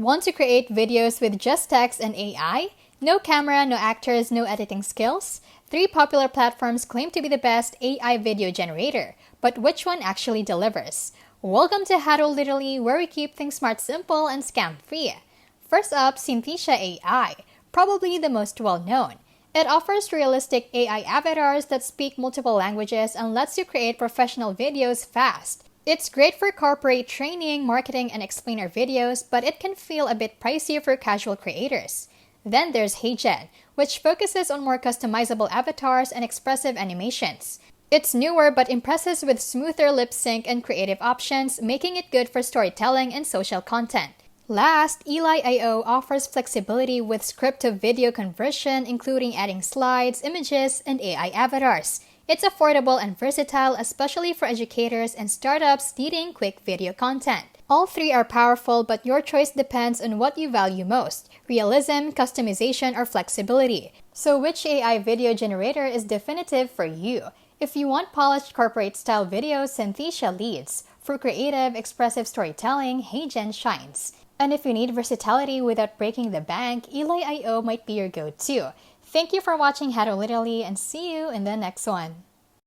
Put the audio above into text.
Want to create videos with just text and AI? No camera, no actors, no editing skills? 3 popular platforms claim to be the best AI video generator, but which one actually delivers? Welcome to How to Literally, where we keep things smart, simple, and scam-free. First up, Synthesia AI, probably the most well-known. It offers realistic AI avatars that speak multiple languages and lets you create professional videos fast. It's great for corporate training, marketing, and explainer videos, but it can feel a bit pricey for casual creators. Then there's Heygen, which focuses on more customizable avatars and expressive animations. It's newer but impresses with smoother lip sync and creative options, making it good for storytelling and social content. Last, Elai offers flexibility with script-to-video conversion, including adding slides, images, and AI avatars. It's affordable and versatile, especially for educators and startups needing quick video content. All 3 are powerful, but your choice depends on what you value most: realism, customization, or flexibility. So which AI video generator is definitive for you? If you want polished corporate-style videos, Synthesia leads. For creative, expressive storytelling, Heygen shines. And if you need versatility without breaking the bank, Elai might be your go-to. Thank you for watching How to Literally, and see you in the next one.